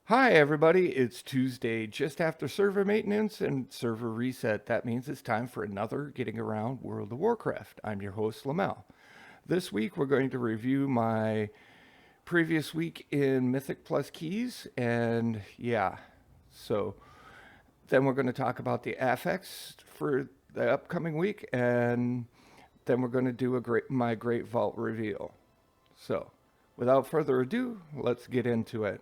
Hi, everybody. It's Tuesday, just after server maintenance and server reset. That means it's time for another Getting Around World of Warcraft. I'm your host, Lamel. This week, we're going to review my previous week in Mythic Plus keys, and yeah, so then we're going to talk about the affix for the upcoming week, and then we're going to do my Great Vault reveal. So, without further ado, let's get into it.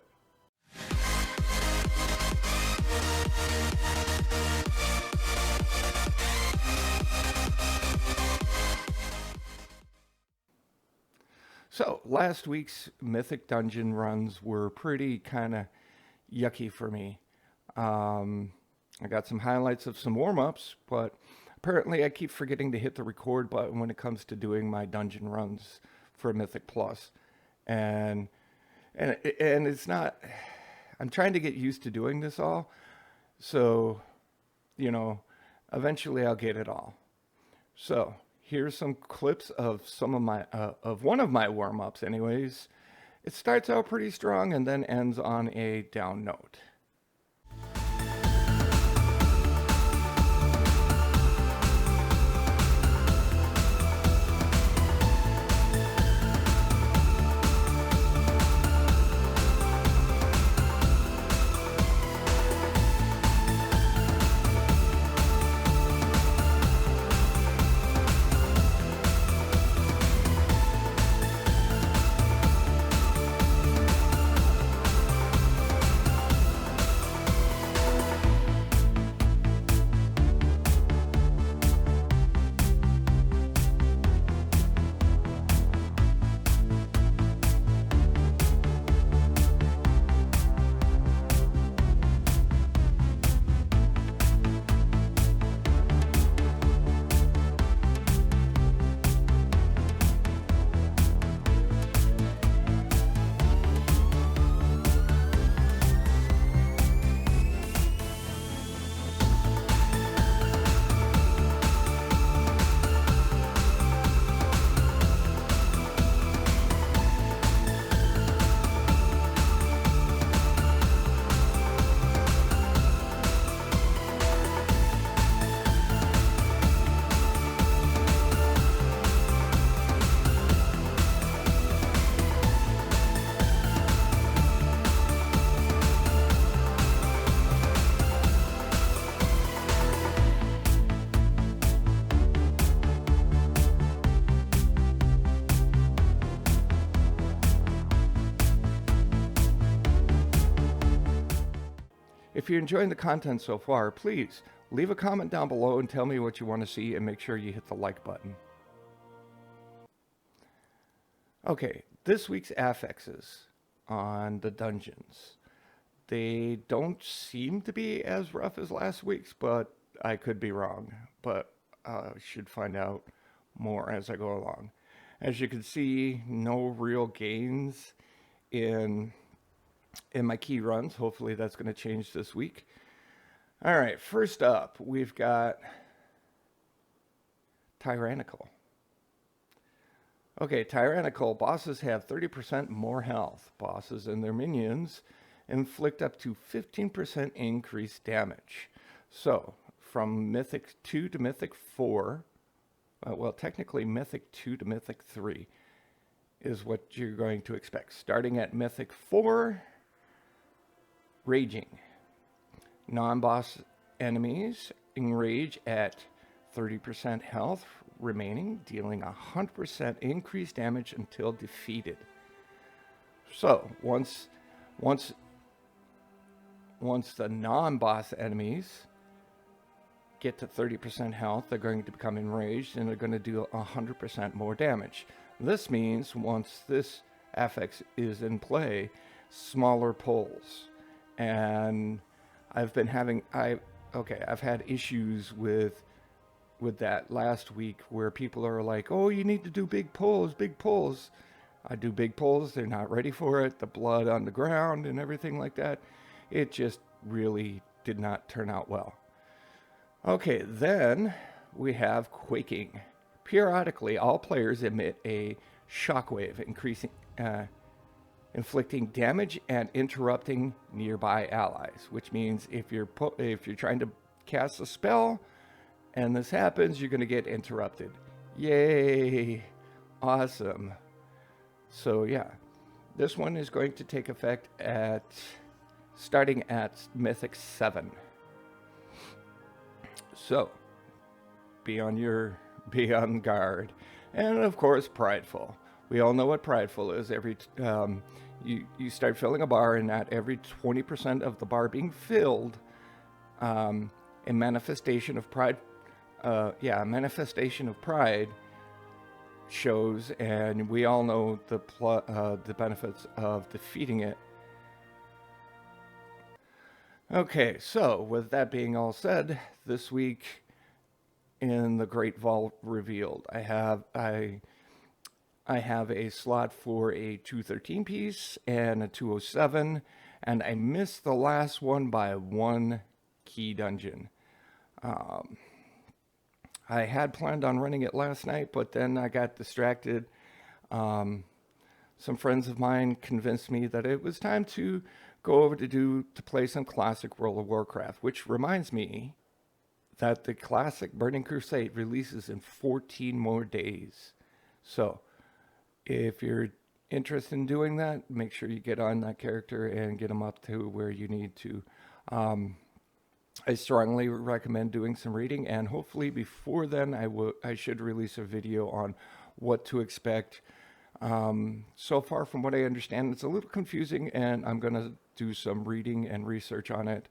So last week's Mythic Dungeon runs were pretty kind of yucky for me. Um, I got some highlights of some warm-ups, but apparently I keep forgetting to hit the record button when it comes to doing my dungeon runs for Mythic Plus. And and it's not I'm trying to get used to doing this all. So, you know, eventually I'll get it all. So, here's some clips of some of one of my warm-ups anyways. It starts out pretty strong and then ends on a down note. If you're enjoying the content so far, please leave a comment down below and tell me what you want to see, and make sure you hit the like button. Okay, this week's affixes on the dungeons. They don't seem to be as rough as last week's, but I could be wrong. But I should find out more as I go along. As you can see, no real gains in my key runs. Hopefully that's going to change this week. All right, first up, we've got Tyrannical. Okay, Tyrannical bosses have 30% more health. Bosses and their minions inflict up to 15% increased damage. So, from Mythic 2 to Mythic 4, well, technically Mythic 2 to Mythic 3 is what you're going to expect. Starting at Mythic 4, Raging. Non-boss enemies enrage at 30% health remaining, dealing 100% increased damage until defeated. So, once the non-boss enemies get to 30% health, they're going to become enraged and they're going to do 100% more damage. This means once this affix is in play, smaller pulls. And I've had issues with that last week where people are like, "Oh, you need to do big pulls, big pulls." I do big pulls, they're not ready for it, the blood on the ground and everything like that. It just really did not turn out well. Okay, then we have Quaking. Periodically, all players emit a shockwave, increasing inflicting damage and interrupting nearby allies, which means if you're trying to cast a spell and this happens, you're going to get interrupted. Yay! Awesome. So yeah, this one is going to take effect starting at Mythic 7. So be on guard. And of course, prideful. We all know what prideful is. You start filling a bar, and at every 20% of the bar being filled, a manifestation of pride. A manifestation of pride shows, and we all know the benefits of defeating it. Okay, so with that being all said, this week in the Great Vault Revealed, I have a slot for a 213 piece and a 207, and I missed the last one by 1 key dungeon. I had planned on running it last night, but then I got distracted. Some friends of mine convinced me that it was time to go over to play some classic World of Warcraft, which reminds me that the classic Burning Crusade releases in 14 more days. So if you're interested in doing that, make sure you get on that character and get them up to where you need to. I strongly recommend doing some reading, and hopefully before then I should release a video on what to expect. So far, from what I understand, it's a little confusing, and I'm going to do some reading and research on it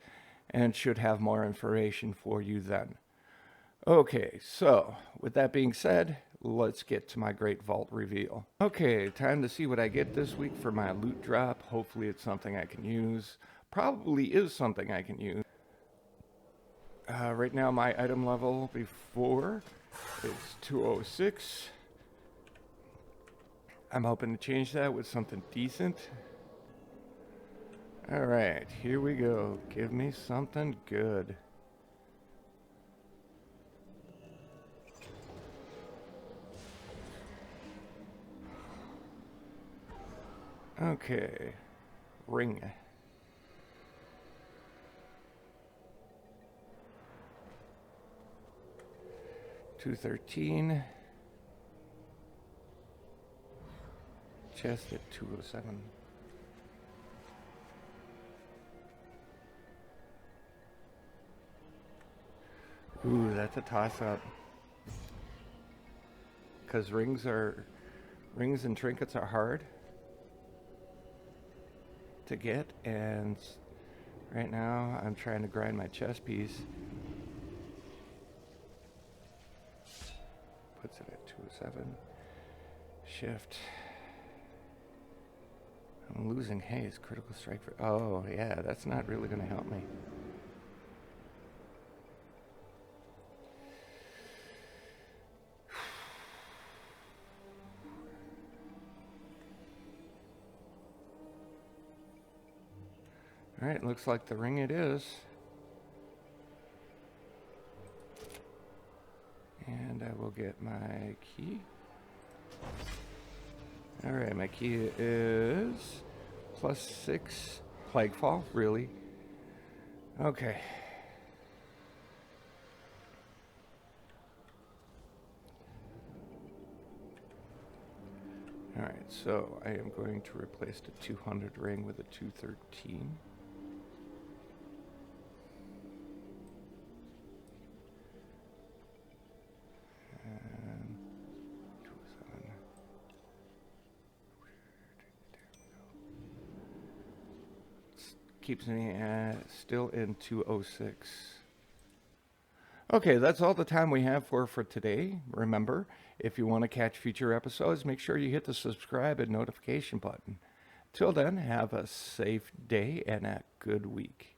and should have more information for you then. Okay, so with that being said, let's get to my Great Vault reveal. Okay, time to see what I get this week for my loot drop. Hopefully it's something I can use. Probably is something I can use. Right now my item level before is 206. I'm hoping to change that with something decent. Alright, here we go. Give me something good. Okay, ring. $213. Chest at 207. Ooh, that's a toss-up. Because rings and trinkets are hard to get, and right now I'm trying to grind my chest piece. Puts it at 207. Shift. I'm losing haste. Critical strike for... Oh, yeah, that's not really going to help me. Alright, looks like the ring it is. And I will get my key. Alright, my key is +6 Plaguefall, really. Okay. Alright, so I am going to replace the 200 ring with a 213. Keeps me still in 206. Okay, that's all the time we have for today. Remember, if you want to catch future episodes, make sure you hit the subscribe and notification button. Till then, have a safe day and a good week.